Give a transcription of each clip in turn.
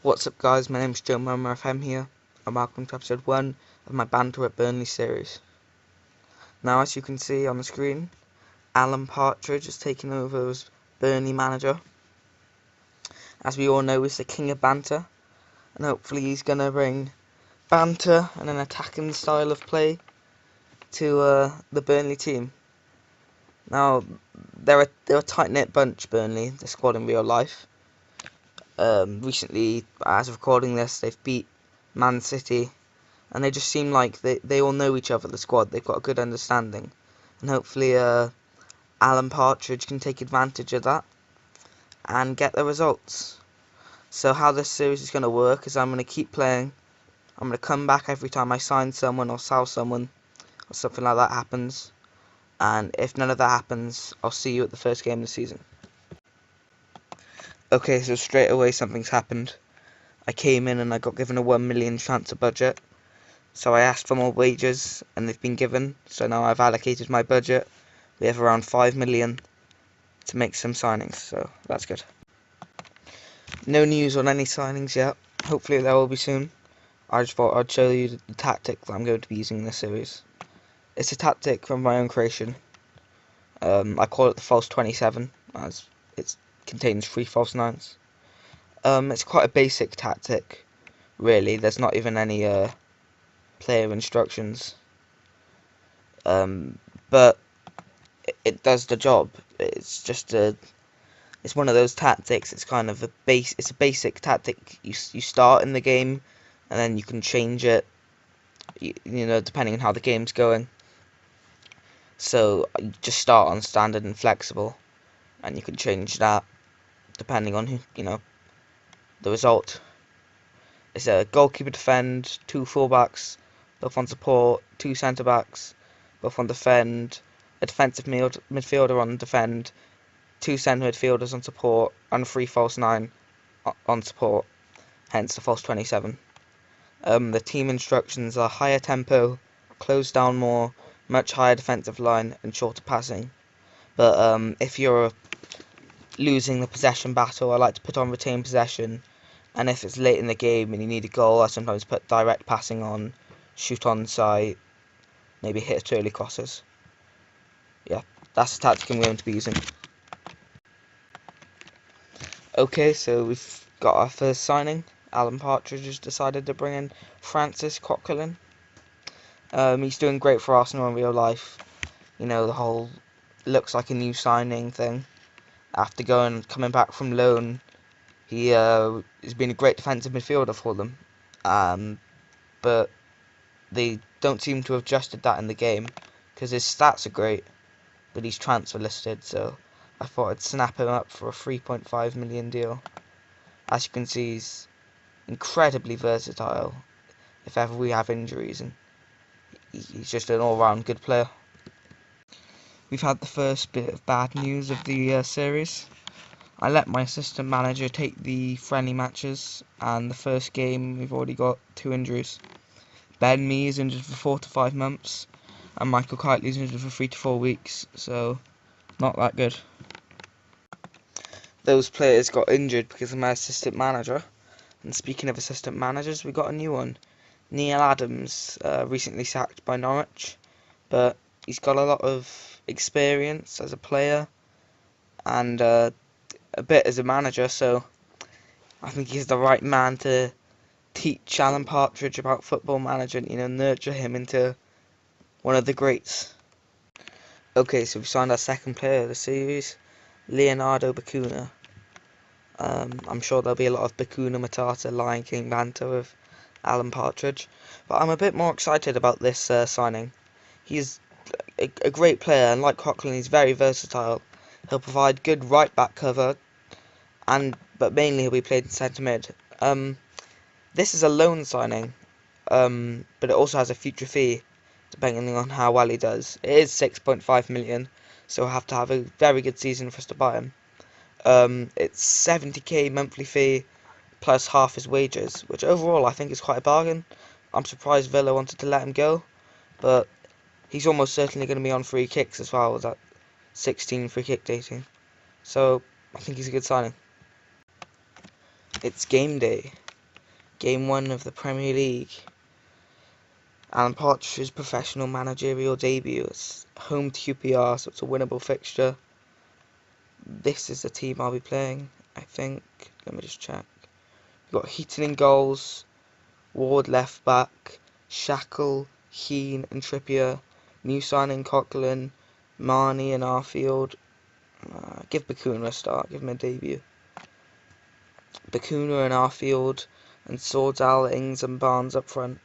What's up guys, my name's Joe Murmur FM here, and welcome to episode 1 of my Banter at Burnley series. Now as you can see on the screen, Alan Partridge is taking over as Burnley manager. As we all know, he's the king of banter, and hopefully he's going to bring banter and an attacking style of play to the Burnley team. Now, they're a tight-knit bunch, Burnley, the squad in real life. Recently, as of recording this, they've beat Man City, and they just seem like they all know each other, the squad. They've got a good understanding, and hopefully Alan Partridge can take advantage of that and get the results. So how this series is going to work is I'm going to keep playing. I'm going to come back every time I sign someone or sell someone or something like that happens, and if none of that happens, I'll see you at the first game of the season. Okay, so straight away something's happened. I came in and I got given a 1 million transfer budget. So I asked for more wages and they've been given. So now I've allocated my budget. We have around 5 million to make some signings, so that's good. No news on any signings yet. Hopefully there will be soon. I just thought I'd show you the tactic that I'm going to be using in this series. It's a tactic from my own creation. I call it the false 27 as it contains 3 false 9s. It's quite a basic tactic, really. There's not even any player instructions, but it does the job. It's just it's one of those tactics. It's kind of it's a basic tactic. You start in the game, and then you can change it. You know, depending on how the game's going. So you just start on standard and flexible, and you can change that depending on the result. It's a goalkeeper defend, 2 fullbacks, both on support, 2 centre backs, both on defend, a defensive midfielder on defend, 2 centre midfielders on support, and 3 false 9 on support, hence the false 27. The team instructions are higher tempo, close down more, much higher defensive line, and shorter passing. But if you're losing the possession battle, I like to put on retain possession, and if it's late in the game and you need a goal, I sometimes put direct passing on, shoot on sight, maybe hit early crosses. Yeah, that's the tactic I'm going to be using. Okay, so we've got our first signing. Alan Partridge has decided to bring in Francis Coquelin. He's doing great for Arsenal in real life. You know, the whole looks like a new signing thing. After coming back from loan, he has been a great defensive midfielder for them. But they don't seem to have adjusted that in the game, because his stats are great, but he's transfer listed, so I thought I'd snap him up for a 3.5 million deal. As you can see, he's incredibly versatile if ever we have injuries, and he's just an all-round good player. We've had the first bit of bad news of the series. I let my assistant manager take the friendly matches, and the first game we've already got 2 injuries. Ben Mee is injured for 4 to 5 months, and Michael Kiteley is injured for 3 to 4 weeks, so not that good. Those players got injured because of my assistant manager, and speaking of assistant managers, we got a new one. Neil Adams, recently sacked by Norwich, but he's got a lot of experience as a player and a bit as a manager, so I think he's the right man to teach Alan Partridge about football management, nurture him into one of the greats. Okay, so we've signed our second player of the series, Leonardo Bacuna. I'm sure there'll be a lot of Bacuna Matata Lion King banter with Alan Partridge, but I'm a bit more excited about this signing. He's a great player, and like Coquelin, he's very versatile. He'll provide good right back cover, but mainly he'll be played in centre mid. This is a loan signing, but it also has a future fee, depending on how well he does. It is 6.5 million, so we'll have to have a very good season for us to buy him. It's 70k monthly fee, plus half his wages, which overall I think is quite a bargain. I'm surprised Villa wanted to let him go, but he's almost certainly going to be on free kicks as well, with that 16 free kick dating. So I think he's a good signing. It's game day. Game 1 of the Premier League. Alan Partridge's professional managerial debut. It's home to QPR, so it's a winnable fixture. This is the team I'll be playing, I think. Let me just check. We've got Heaton in goals, Ward left back, Shackle, Keane and Trippier, new signing Coquelin, Marnie and Arfield. Give Bakuna a start, give him a debut. Bakuna and Arfield, and Sordal, Ings and Barnes up front.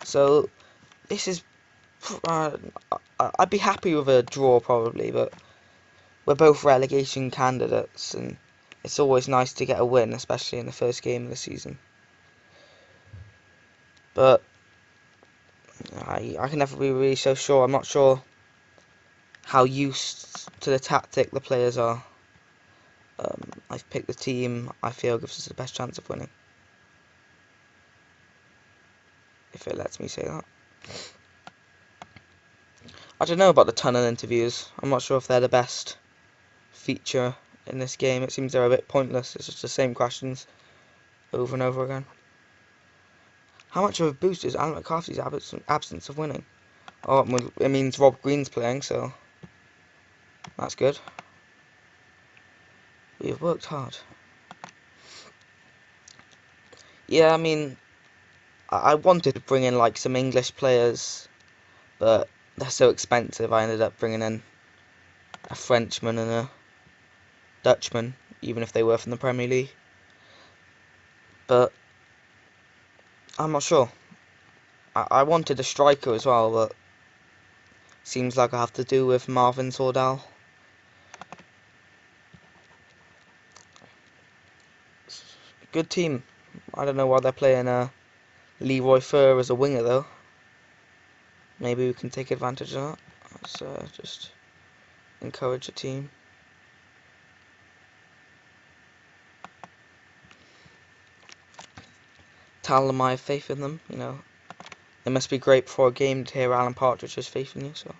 So, this is... I'd be happy with a draw probably, but we're both relegation candidates, and it's always nice to get a win, especially in the first game of the season. But I can never be really so sure. I'm not sure how used to the tactic the players are. I've picked the team I feel gives us the best chance of winning, if it lets me say that. I don't know about the tunnel interviews. I'm not sure if they're the best feature in this game. It seems they're a bit pointless. It's just the same questions over and over again. How much of a boost is Alan McCarthy's absence of winning? Oh, it means Rob Green's playing, so that's good. We have worked hard. Yeah, I mean, I wanted to bring in like some English players, but they're so expensive. I ended up bringing in a Frenchman and a Dutchman, even if they were from the Premier League. But I'm not sure. I wanted a striker as well, but seems like I have to do with Marvin Sordal. Good team. I don't know why they're playing Leroy Fer as a winger though. Maybe we can take advantage of that. Let's just encourage the team. Tell them I have faith in them, you know. It must be great before a game to hear Alan Partridge has faith in you, so.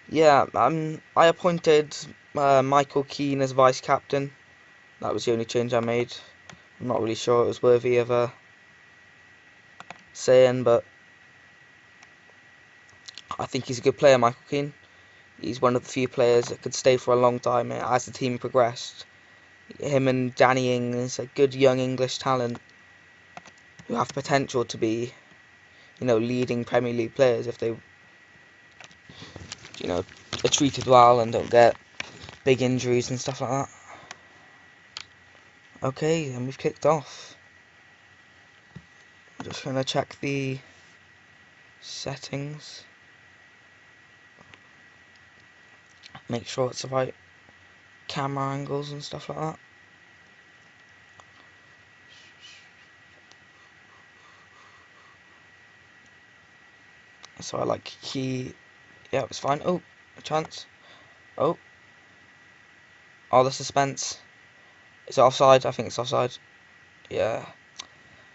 Yeah, I appointed Michael Keane as vice captain. That was the only change I made. I'm not really sure it was worthy of saying, but I think he's a good player, Michael Keane. He's one of the few players that could stay for a long time as the team progressed. Him and Danny Ings is a good young English talent who have potential to be, you know, leading Premier League players if they, you know, are treated well and don't get big injuries and stuff like that. Okay, and we've kicked off. I'm just going to check the settings. Make sure it's the right camera angles and stuff like that. So I like key. Yeah, it's fine. Oh, a chance. Oh, the suspense. Is it offside? I think it's offside. Yeah.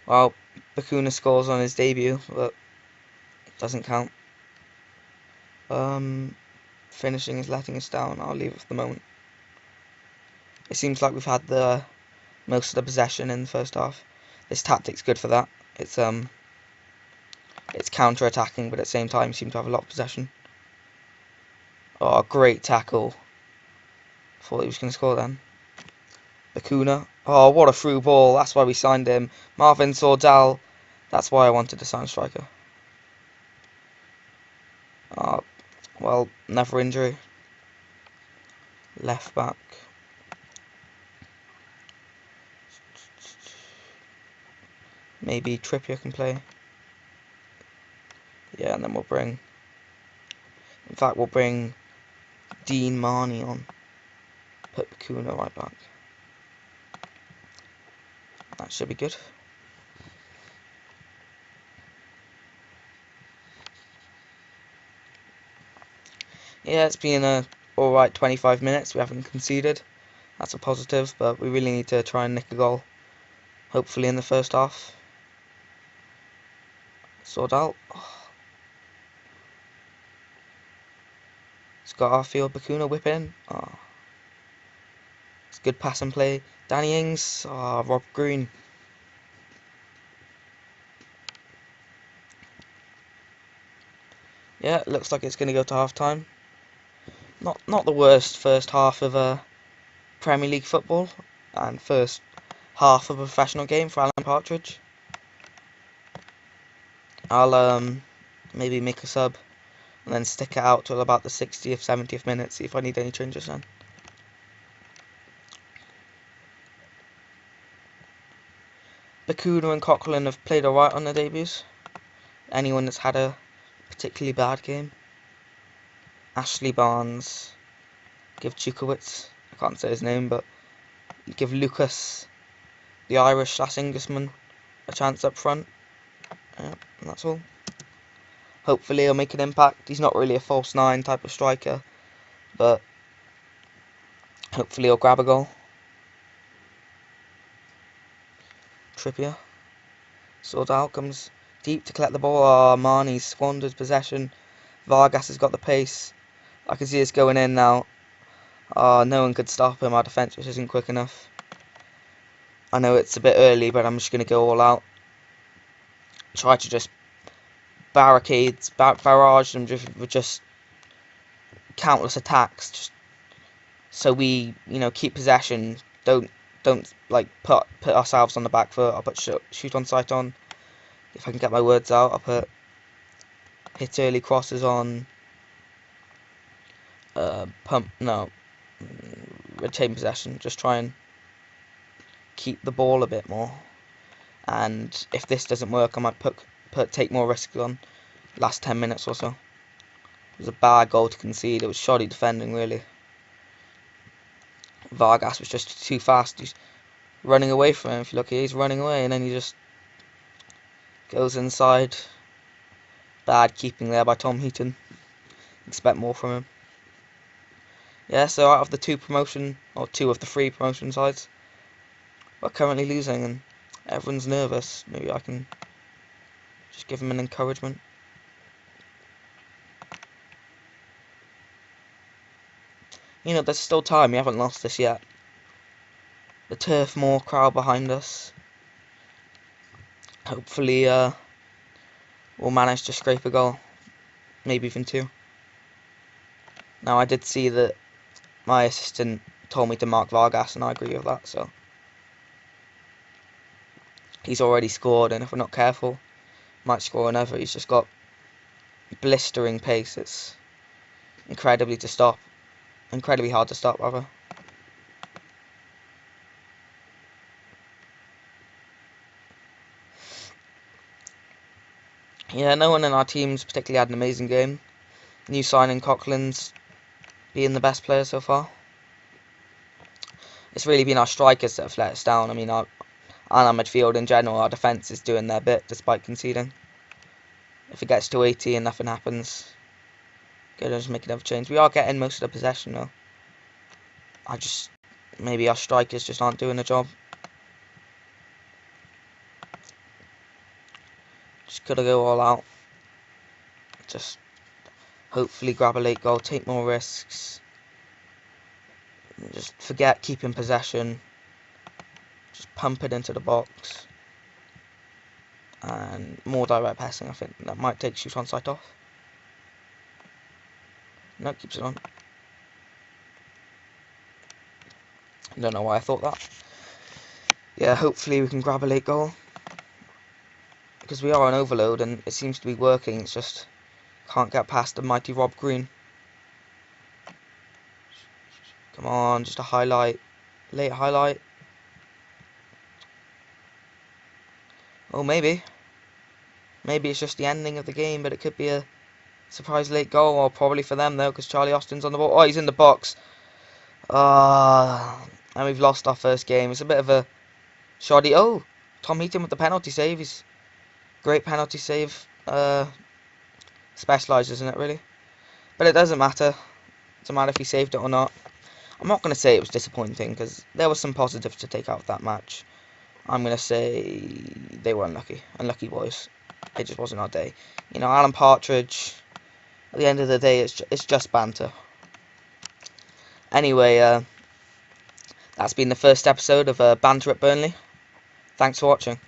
Well, Bakuna scores on his debut, but it doesn't count. Finishing is letting us down. I'll leave it for the moment. It seems like we've had the most of the possession in the first half. This tactic's good for that. It's counter-attacking, but at the same time you seem to have a lot of possession. Oh, great tackle. Thought he was going to score then. Bakuna. Oh, what a through ball. That's why we signed him. Marvin Sordal. That's why I wanted to sign a striker. Well, never injury. Left back. Maybe Trippier can play. Yeah, and then we'll bring... In fact, we'll bring Dean Marnie on. Put Bakuna right back. That should be good. Yeah, it's been a alright 25 minutes. We haven't conceded. That's a positive, but we really need to try and nick a goal. Hopefully in the first half. Sort out. It's got our field. Bakuna whipping. Oh. It's good pass and play. Danny Ings. Oh, Rob Green. Yeah, it looks like it's going to go to half time. Not the worst first half of Premier League football, and first half of a professional game for Alan Partridge. I'll maybe make a sub and then stick it out till about the 60th, 70th minute, see if I need any changes then. Bakuna and Coughlin have played alright on their debuts. Anyone that's had a particularly bad game. Ashley Barnes, give Chukowicz, I can't say his name, but give Lucas, the Irish / Englishman, a chance up front. Yeah, and that's all. Hopefully he'll make an impact. He's not really a false nine type of striker, but hopefully he'll grab a goal. Trippier. Sort out, comes deep to collect the ball. Oh, Marnie's squandered possession. Vargas has got the pace. I can see it's going in now. Oh, no one could stop him. Our defence just isn't quick enough. I know it's a bit early, but I'm just going to go all out. Try to just barrage them with just countless attacks, just so we, keep possession. Don't like put ourselves on the back foot. I'll put shoot on sight on. If I can get my words out, I'll put hit early crosses on. Retain possession. Just try and keep the ball a bit more. And if this doesn't work, I might take more risks on last 10 minutes or so. It was a bad goal to concede. It was shoddy defending, really. Vargas was just too fast. He's running away from him. If you look here, he's running away, and then he just goes inside. Bad keeping there by Tom Heaton. Expect more from him. Yeah, so out of the two of the three promotion sides, we're currently losing, and everyone's nervous. Maybe I can just give them an encouragement. There's still time. We haven't lost this yet. The Turf Moor crowd behind us. Hopefully, we'll manage to scrape a goal. Maybe even two. Now, I did see that my assistant told me to mark Vargas, and I agree with that, so. He's already scored, and if we're not careful, might score another. He's just got blistering pace. It's incredibly hard to stop, rather. Yeah, no one in our team's particularly had an amazing game. New signing Coughlin's being the best player so far. It's really been our strikers that have let us down. I mean, our midfield in general, our defence is doing their bit despite conceding. If it gets to 80 and nothing happens, gonna just make another change. We are getting most of the possession though. Maybe our strikers just aren't doing the job. Just gotta go all out. Just hopefully grab a late goal, take more risks. Just forget keeping possession. Just pump it into the box. And more direct passing, I think. That might take shoot on sight off. No, keeps it on. I don't know why I thought that. Yeah, hopefully we can grab a late goal. Because we are on overload and it seems to be working. It's just can't get past the mighty Rob Green. Come on, just a highlight. Late highlight. Oh, maybe. Maybe it's just the ending of the game, but it could be a surprise late goal. Or probably for them, though, because Charlie Austin's on the ball. Oh, he's in the box. And we've lost our first game. It's a bit of a shoddy. Oh, Tom Heaton with the penalty save. He's great penalty save. Specialised, isn't it, really? But it doesn't matter. It doesn't matter if he saved it or not. I'm not going to say it was disappointing, because there were some positives to take out of that match. I'm going to say they were unlucky. Unlucky boys. It just wasn't our day. You know, Alan Partridge. At the end of the day, it's just banter. Anyway, that's been the first episode of Banter at Burnley. Thanks for watching.